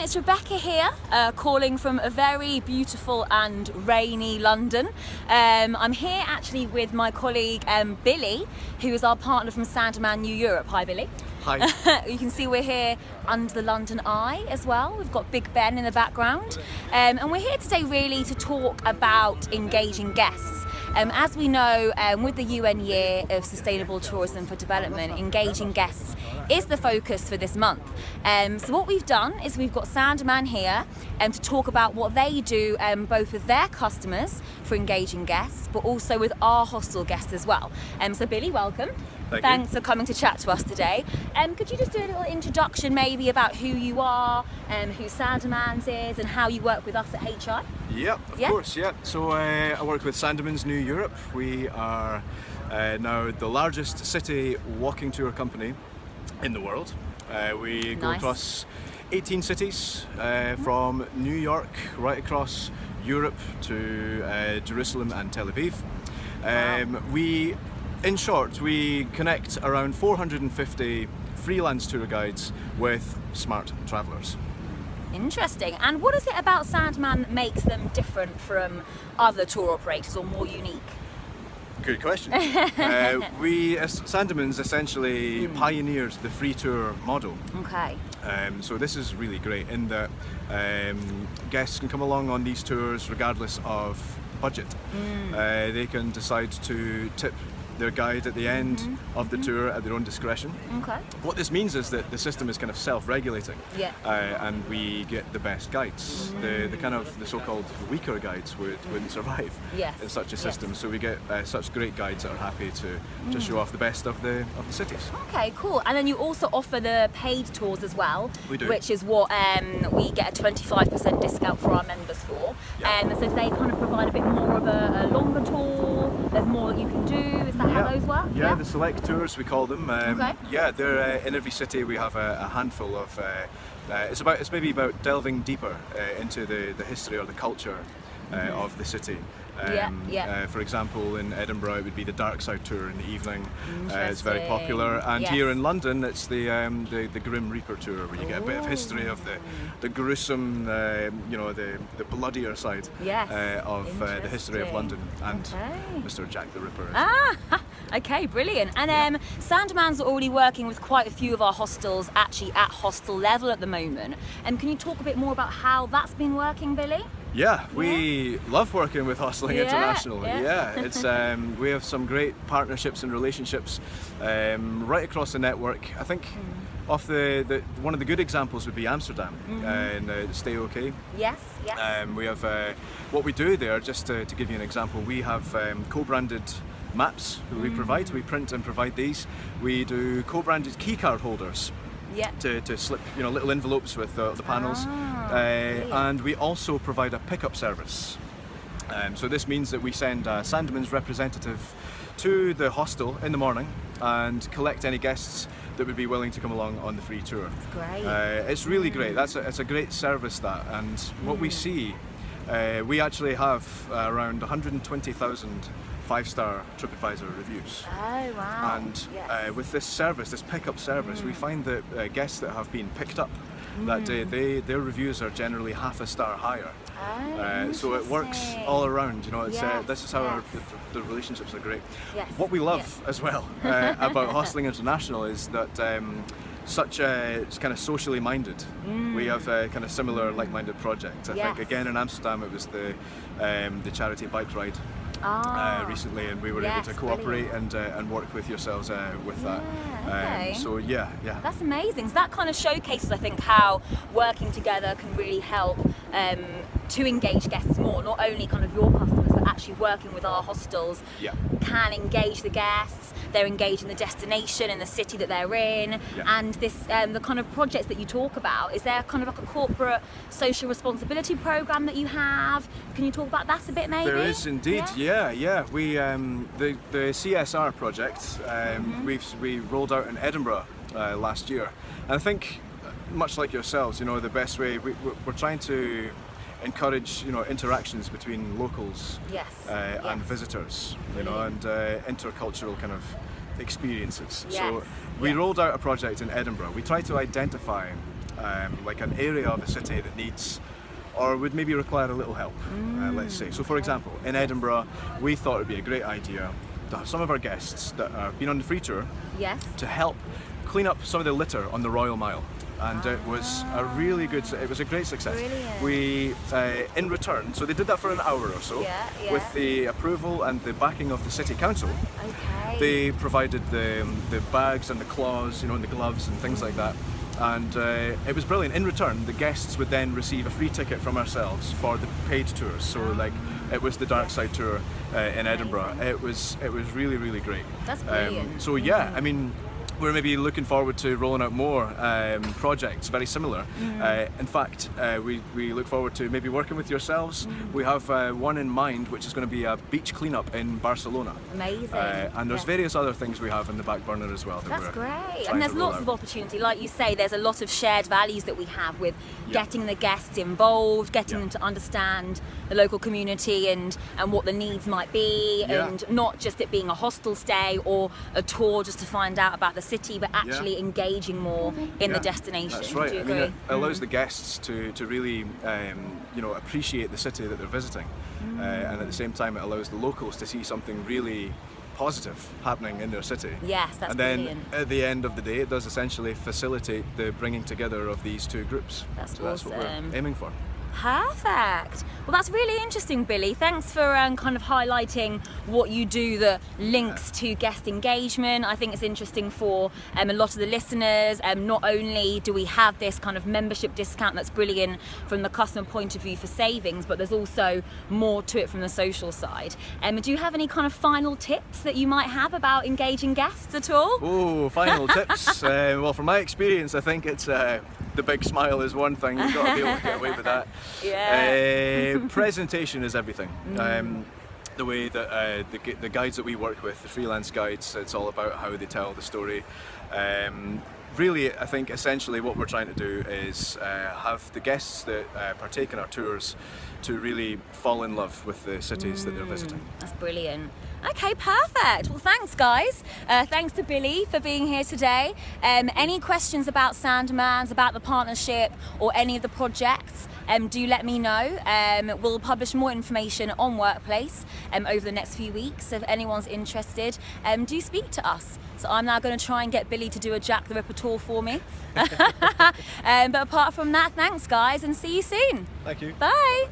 everyone, it's Rebecca here, calling from a very beautiful and rainy London. I'm here actually with my colleague Billy, who is our partner from Sandeman New Europe. Hi Billy. Hi. You can see we're here under the London Eye as well. We've got Big Ben in the background. And we're here today really to talk about engaging guests. As we know, with the UN Year of Sustainable Tourism for Development, engaging guests is the focus for this month. So what we've done is we've got Sandeman here to talk about what they do both with their customers for engaging guests, but also with our hostel guests as well. So Billy, welcome. Thanks for coming to chat to us today. Could you just do a little introduction maybe about who you are, who Sandeman's is, and how you work with us at HI? Yeah, of course, yeah. So I work with Sandeman's New Europe. We are now the largest city walking tour company in the world. We go across 18 cities, from New York right across Europe to Jerusalem and Tel Aviv. In short, we connect around 450 freelance tour guides with smart travellers. Interesting. And what is it about Sandeman makes them different from other tour operators or more unique? Good question. We, as Sandeman's, essentially pioneered the free tour model. Okay. So this is really great in that guests can come along on these tours regardless of budget. They can decide to tip their guide at the end of the tour at their own discretion. Okay. What this means is that the system is kind of self-regulating, and we get the best guides. The so-called weaker guides wouldn't survive in such a system. So we get such great guides that are happy to just show off the best of the cities. Okay, cool. And then you also offer the paid tours as well. We do. Which is what we get a 25% discount for our members for. So they kind of provide a bit more of a longer tour. There's more that you can do. Is that how those work? Yeah, the select tours we call them. Yeah, they're in every city we have a handful of. It's maybe about delving deeper into the history or the culture of the city. For example, in Edinburgh it would be the Dark Side tour in the evening. It's very popular, and here in London it's the Grim Reaper tour, where you get a bit of history of the gruesome, the bloodier side of the history of London and Mr. Jack the Ripper. Okay, brilliant. And Sandeman's already working with quite a few of our hostels, actually at hostel level at the moment. Can you talk a bit more about how that's been working, Billy? Yeah, we love working with Hosteling International. It's we have some great partnerships and relationships right across the network. I think off one of the good examples would be Amsterdam and Stay OK. Yes. We have what we do there. Just to give you an example, we have co-branded maps that we provide. We print and provide these. We do co-branded keycard holders. To slip, little envelopes with the panels, and we also provide a pickup service. So this means that we send a Sandeman's representative to the hostel in the morning and collect any guests that would be willing to come along on the free tour. That's great. It's really great. It's a great service and what we see, we actually have around 120,000 5-star TripAdvisor reviews. Oh wow! And with this service, this pickup service, we find that guests that have been picked up that day, their reviews are generally half a star higher. So it works all around. This is how the relationships are great. What we love as well about Hosteling International is that it's kind of socially minded. We have kind of similar like-minded projects. I think again in Amsterdam it was the charity bike ride. Recently, and we were able to cooperate and work with yourselves with that. So that's amazing. So that kind of showcases, I think, how working together can really help to engage guests more. Not only kind of your customers, but actually working with our hostels can engage the guests. They're engaging the destination and the city that they're in, and this the kind of projects that you talk about. Is there kind of like a corporate social responsibility program that you have? Can you talk about that a bit, maybe? There is indeed. Yeah. We the CSR project we rolled out in Edinburgh last year, and I think much like yourselves, the best way we're trying to encourage interactions between locals and visitors, and intercultural kind of experiences. So we rolled out a project in Edinburgh. We tried to identify like an area of the city that needs or would maybe require a little help, let's say. So for example, in Edinburgh, we thought it would be a great idea to have some of our guests that have been on the free tour to help clean up some of the litter on the Royal Mile. And it was a really good, it was a great success. Brilliant. We, in return, so they did that for an hour or so, with the approval and the backing of the City Council. They provided the bags and the claws, and the gloves and things like that. And it was brilliant. In return, the guests would then receive a free ticket from ourselves for the paid tours. So like, it was the Dark Side tour in Edinburgh. It was really, really great. That's brilliant. So yeah, I mean, we're maybe looking forward to rolling out more projects very similar. In fact, we look forward to maybe working with yourselves. We have one in mind, which is going to be a beach cleanup in Barcelona. Amazing. And there's various other things we have in the back burner as well. That's great. And there's lots of opportunity. Like you say, there's a lot of shared values that we have with getting the guests involved, getting them to understand the local community and what the needs might be, and not just it being a hostel stay or a tour just to find out about the city, but actually engaging more in the destination. That's right. Do you I mean, agree? it allows the guests to really appreciate the city that they're visiting, and at the same time it allows the locals to see something really positive happening in their city. Yes, that's brilliant. brilliant. And then at the end of the day, it does essentially facilitate the bringing together of these two groups. That's so that's what we're aiming for. Perfect. Well, that's really interesting, Billy. Thanks for kind of highlighting what you do that links to guest engagement. I think it's interesting for a lot of the listeners. Not only do we have this kind of membership discount that's brilliant from the customer point of view for savings, but there's also more to it from the social side. Do you have any kind of final tips that you might have about engaging guests at all? Oh, final tips. Well, from my experience, I think it's the big smile is one thing. You've got to be able to get away with that. Presentation is everything. The way that the guides that we work with, the freelance guides, it's all about how they tell the story. Really, I think essentially what we're trying to do is have the guests that partake in our tours to really fall in love with the cities that they're visiting. That's brilliant. Okay, perfect. Well, thanks, guys. Thanks to Billy for being here today. Any questions about Sandmans, about the partnership, or any of the projects, do let me know. We'll publish more information on Workplace over the next few weeks. So if anyone's interested, do speak to us. So I'm now going to try and get Billy to do a Jack the Ripper tour for me. But apart from that, thanks, guys, and see you soon. Thank you. Bye.